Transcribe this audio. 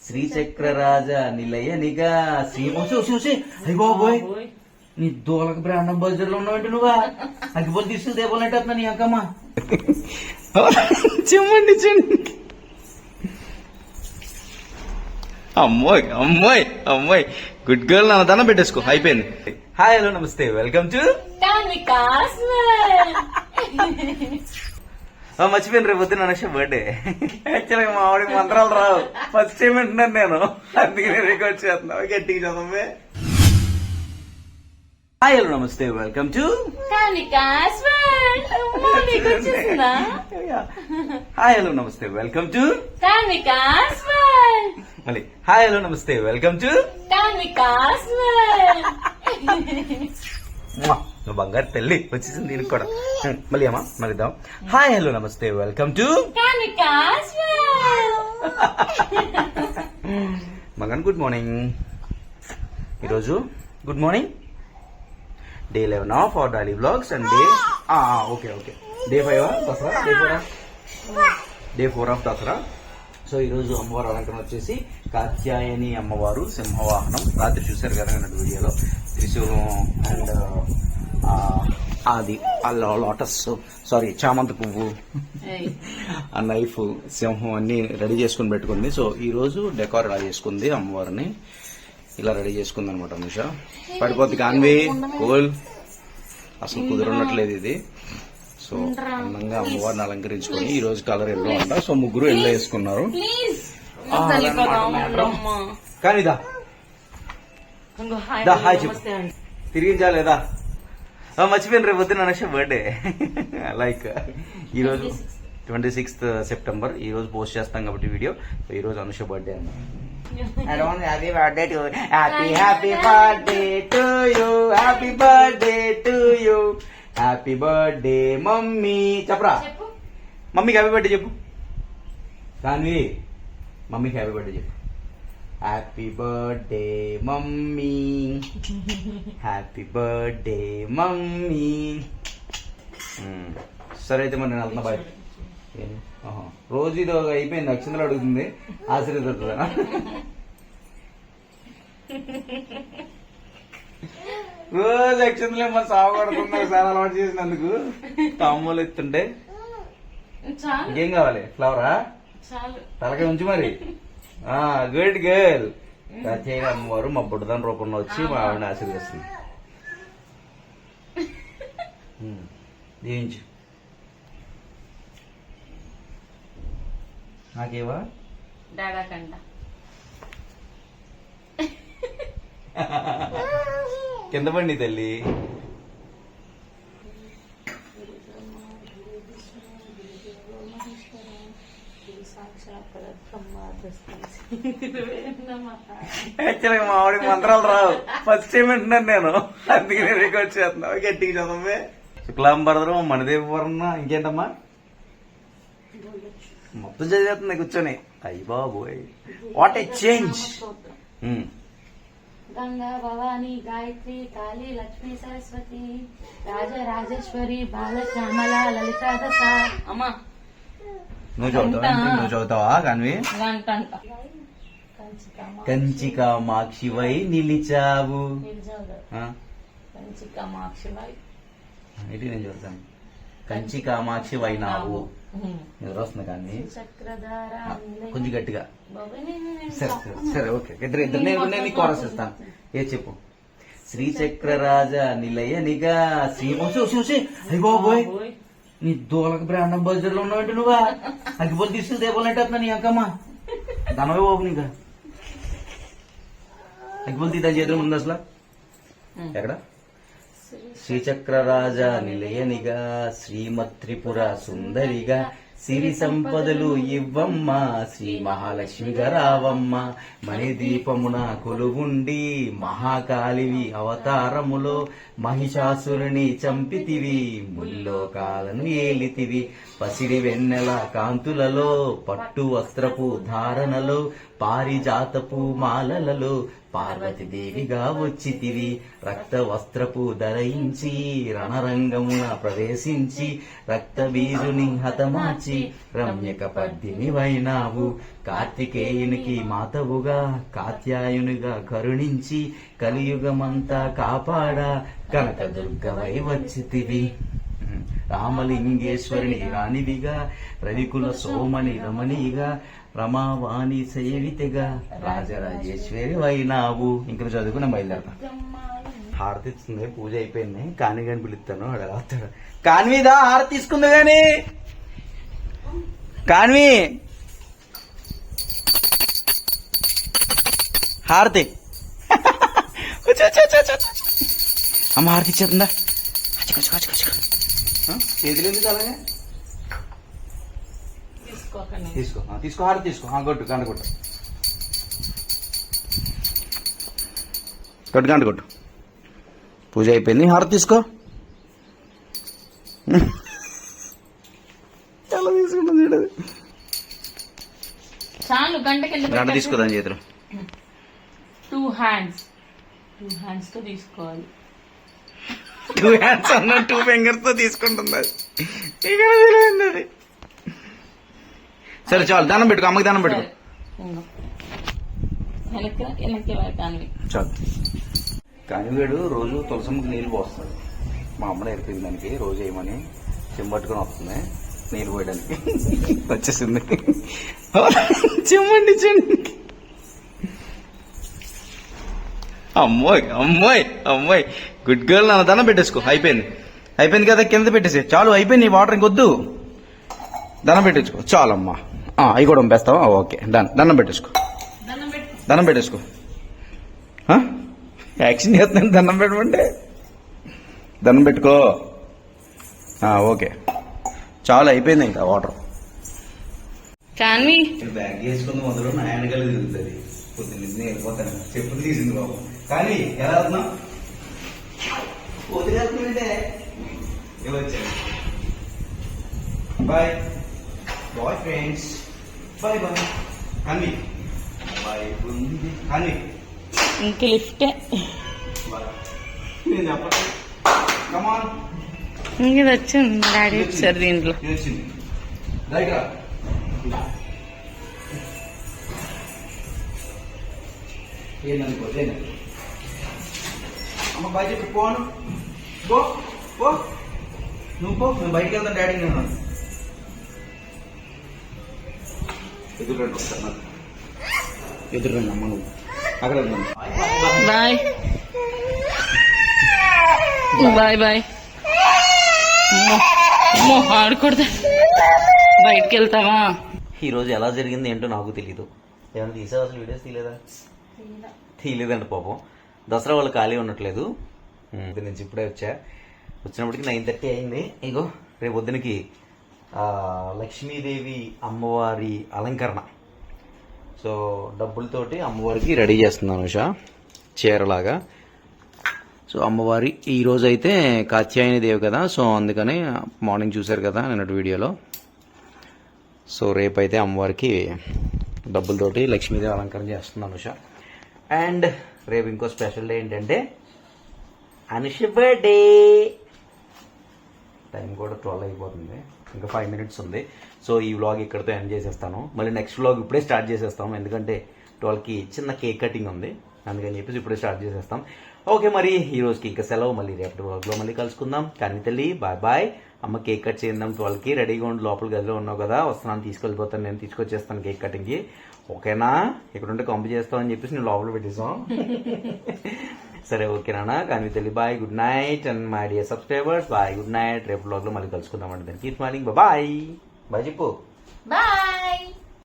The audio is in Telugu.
శ్రీచక్రరాజ నిలయనిగా చూసి అయ్యి బాబోయ్ నీ దోలక బ్రాండ్ అంబాసిడర్ లో ఉన్నావంటే నువ్వా అగ్గిపోలు తీసుకుని దేవాలంటే నీ అక్కమ్మ చెమ్మండి చెండి అమ్మోయ్ అమ్మాయి అమ్మాయి గుడ్ గర్ల్ నా దన్న పెట్టేసుకో అయిపోయింది. హాయ్ హలో నమస్తే వెల్కమ్ టు మర్చిపోయిన రేపు పొద్దున్న అనక్ష బర్త్డే. యాక్చువల్గా మా ఆవిడకి మంత్రాలు రావు, ఫస్ట్ టైం వింటున్నాను నేను, అందుకే నేను రికార్డ్ చేస్తున్నా. గట్టిగా చదవే. హాయ్ హలో నమస్తే వెల్కమ్ టు హాయ్ హలో నమస్తే వెల్కమ్ టు మళ్ళీ హాయ్ హలో నమస్తే వెల్కమ్ టు నువ్వు బంగారు తల్లి వచ్చేసింది దీనికి కూడా. మళ్ళీ అమ్మా మళ్ళీద్దాం. హాయ్ హలో నమస్తే వెల్కమ్ టు మగన్ గుడ్ మార్నింగ్. ఈరోజు good morning day 11 of our daily vlogs and day okay day 5 Dasara, day 4 of Dasara. So ఈరోజు అమ్మవారు అలంకరణ వచ్చేసి కాత్యాయని అమ్మవారు సింహవాహనం. రాత్రి చూశారు కదా అన్నట్టు వీడియోలో త్రిశూలం అండ్ అది లోటస్ సారీ చామంతి పువ్వు ఆ నైఫ్ సింహం అన్ని రెడీ చేసుకుని పెట్టుకుంది. సో ఈ రోజు డెకార్ ఇలా చేసుకుంది, అమ్మవారిని ఇలా రెడీ చేసుకుంది అనమాట. అనుష పడిపోద్ది కాన్వి కోల్ అసలు కుదురున్నట్లేదు ఇది. సో అందంగా అమ్మవారిని అలంకరించుకొని ఈ రోజు కలర్ ఎల్లో అంట. సో ముగ్గురు ఎల్లో వేసుకున్నారు. కానీ హాయ్ చెప్పు తిరిగించాలేదా మర్చిపోయిన రేపు పొద్దున్న అనక్ష బర్త్డే. లైక్ ఈరోజు 26th సెప్టెంబర్ ఈ రోజు పోస్ట్ చేస్తాం కాబట్టి వీడియో. ఈ రోజు అనుష బర్త్డే అన్న. Happy birthday to happy birthday to you, happy birthday to you, happy birthday mummy. చెప్పరా మమ్మీకి హ్యాపీ బర్త్డే చెప్పు. కాన్వి మమ్మీకి హ్యాపీ బర్త్డే చెప్పు. Happy birthday mummy, happy birthday mummy. సరే అయితే మరి నేను వెళ్తున్నా బాయ్. రోజు ఇది అయిపోయింది, అక్షంతలు అడుగుతుంది ఆశీర్వదిస్తుందా. రోజు అక్షంతలు ఏమో సాగొడుతున్నారు సార్ అలవాటు చేసినందుకు. తామ్మూలు ఎత్తుంటే ఇంకేం కావాలి? ఫ్లవరా తలకాయ ఉంచి మరి. Good girl. కాత్యాయని అమ్మవారు మా బుడ్డదాని రూపంలో వచ్చి మా ఆవిడని ఆశీర్వదిస్తుంది. దీవించు. నాకేవా కింద పండి తల్లి. యాక్చువల్గా మా ఆవిడకి మంత్రాలు రావు, ఫస్ట్ టైం వింటున్నాను నేను, అందుకే నేను రికార్డ్ చేస్తున్నా. గట్టిగా చదవే. శుక్లాంబరదరం మణిదేవవర్ణ ఇంకేంటమ్మా మొత్తం చదివేస్తుంది కూర్చొని. అయ్యి బాబోయ్ what a change. Ganga Bhavani Gayatri Kali Lakshmi Saraswati Rajarajeshwari Bala Shyamala Lalita దశ. అమ్మా నువ్వు చదువుతావా కాన్వి? కంచి కామాక్షి వై నిలిచావు. కంచి కామాక్షి వై ఇది నేను చదువుతాను. కంచి కామాక్షి వైనావు. నిద్ర వస్తుంది కానీ కొంచెం గట్టిగా. సరే సరే ఓకే ఇద్దరు నేను కోరస్ ఇస్తాను. ఏ చెప్పు. శ్రీచక్రరాజ నిలయనిగా చూసి అయ్యి బాబోయ్ నీ దోలక బ్రాండ్ అంబాసిడర్ లో ఉన్నావంటే నువ్వా అగ్గిపోలు తీసుకుని దేవాలంటే నీ అక్కమ్మ ధనవే బాబు. నీకా అగ్గిపోలు తీద్దా చేతులు ముందు అసలు ఎక్కడ? శ్రీచక్రరాజ నిలయనిగా శ్రీమత్రిపుర సుందరిగా సిరి సంపదలు ఇవ్వమ్మ శ్రీ మహాలక్ష్మిగా రావమ్మ. మణిదీపమున కొలువుండి మహాకాళివి అవతారములో మహిషాసురుని చంపితివి. ముల్లోకాలను ఏలితివి పసిడి వెన్నెల కాంతులలో పట్టు వస్త్రపు ధారణలో పారిజాతపు మాలలలో పార్వతీదేవిగా వచ్చితివి. రక్త వస్త్రపు ధరించి రణరంగమున ప్రవేశించి రక్త బీజుని హతమార్చి రమ్యక పద్మిని వైనావు. కార్తికేయునికి మాతవుగా కాత్యాయునిగా కరుణించి కలియుగమంతా కాపాడా కనక దుర్గవై వచ్చితివి. రామలింగేశ్వరిని రాణివిగా రవికుల సోమని రమణిగా రమావాణి సేవితగా రాజరాజేశ్వరి వైనావు. ఇంకా చదువుకున్నా బయలుదేరతా. హారతి ఇస్తుంది, పూజ అయిపోయింది. కాని గాని పిలుస్తాను, అడగతాడు. కాన్విదా హారతి తీసుకుంది గాని కాన్వి హారతి అమ్మ హారతి ఇచ్చేస్తుందా? చేతులు ఎందుకు అలాగే? తీసుకో తీసుకో హారతి తీసుకో. కొట్టు గంట కొట్టు కొట్టు గంట కొట్టు. పూజ అయిపోయింది, హారతి తీసుకో. ఎలా తీసుకుంటుంది చూడదు. చాలు గంట తీసుకోదాని చేతులు. 2 hands తో తీసుకోవాలి. 2 hands అన్న 2 fingers తో తీసుకుంటుంది అది. ఇక్కడ తెలియదు అది. సరే చాలు, దండం పెట్టుకో, అమ్మకి దండం పెట్టుకో చాలు. కానివేడు రోజు తులసమ్మకి నీళ్ళు పోస్తాడు. మా అమ్మ నేర్పింది దానికి రోజు ఏమని చెంబట్టుకొని వస్తుంది నీళ్ళు పోయడానికి. వచ్చేసింది చెమ్మండి చెండి. అమ్మోయ్ అమ్మోయ్ అమ్మోయ్ గుడ్ గర్ల్. నా దండం పెట్టేసుకో. అయిపోయింది కదా, కింద పెట్టేసి చాలు. అయిపోయింది, వాటర్ ఇంకొద్దు. దండం పెట్టేసుకో చాలమ్మా. అవి కూడా పంపేస్తావా? Okay done. దండం పెట్టేసుకో. యాక్షన్ చేస్తున్నాను. దండం పెట్టమంటే దండం పెట్టుకో. ఓకే చాలు, అయిపోయింది ఇంకా వాటర్. కానీ బ్యాగ్ వేసుకుంది మొదలు నా వెనకాల తిరుగుతుంది. పొద్దున్న వెళ్ళిపోతాను, చెప్పులు తీసింది బాబు. కానీ ఎలా అవుతున్నాం? వదిలేస్తుంటే వచ్చాను. Bye bye friends, bye bye. కానీ బాయ్ ఉంది కానీ ఇంక లిఫ్టే. నేను చెప్పండి. కమాన్ ఇంక వచ్చింది డాడీ ఇచ్చారు దీంట్లో. ఏందనుకో అమ్మ బాయ్ చెప్పి పోను. పో పో నువ్వు పో, నేను బయటికి వెళ్తాను. డాడీ నేను ఎదురురండి వస్తాను. నాకు ఎదురురండి అమ్మ, నువ్వు అక్కడ బాయ్ బాయ్ బాయ్. ఆడకూడదు, బయటికి వెళ్తావా? ఈరోజు ఎలా జరిగింది ఏంటో నాకు తెలీదు. ఏమైనా తీసావు అసలు? వీడియోస్ తీయలేదండి పాపం. దసరా వాళ్ళు ఖాళీ ఉండట్లేదు. నుంచి ఇప్పుడే వచ్చినప్పటికి 9:30 అయింది. ఇగో రేపు పొద్దునకి లక్ష్మీదేవి అమ్మవారి అలంకరణ. సో డబ్బులతోటి అమ్మవారికి రెడీ చేస్తున్నాను ఉషా, చీరలాగా. సో అమ్మవారి ఈరోజు అయితే కాత్యాయని దేవి కదా, సో అందుకని మార్నింగ్ చూశారు కదా నిన్నటి వీడియోలో. సో రేపైతే అమ్మవారికి డబ్బులతోటి లక్ష్మీదేవి అలంకరణ చేస్తున్నాను ఉషా. అండ్ రేపు ఇంకో స్పెషల్ డే ఏంటంటే అనుష బర్త్డే. టైం కూడా 12 అయిపోతుంది, ఇంకా 5 minutes ఉంది. సో ఈ వ్లాగ్ ఇక్కడితో ఎండ్ చేసేస్తాను. మళ్ళీ నెక్స్ట్ వ్లాగ్ ఇప్పుడే స్టార్ట్ చేసేస్తాం, ఎందుకంటే 12కి చిన్న కేక్ కటింగ్ ఉంది, అందుకని చెప్పేసి ఇప్పుడే స్టార్ట్ చేసేస్తాం. ఓకే, మరి ఈ రోజుకి ఇంకా సెలవు. మళ్ళీ రేపటి వ్లాగ్లో మళ్ళీ కలుసుకుందాం. కానీ తల్లి బాయ్ బాయ్. అమ్మ కేక్ కట్ చేద్దాం 12కి. రెడీగా ఉండి లోపల గదిలో ఉన్నావు కదా, వస్తున్నాను, తీసుకెళ్ళిపోతాను, నేను తీసుకొచ్చేస్తాను కేక్ కటింగ్కి. ఓకేనా? ఇక్కడ ఉంటే కంపు చేస్తావు అని చెప్పేసి నేను లోపల పెట్టేసాం. సరే ఓకేనా? కానీ తల్లి bye, good night. And my dear subscribers bye, good night. రేపు వ్లాగ్లో మళ్ళీ కలుసుకుందాం. అంటే దాన్ని కీప్ స్మైలింగ్. బాయ్ బాయ్ చెప్పు. బాయ్.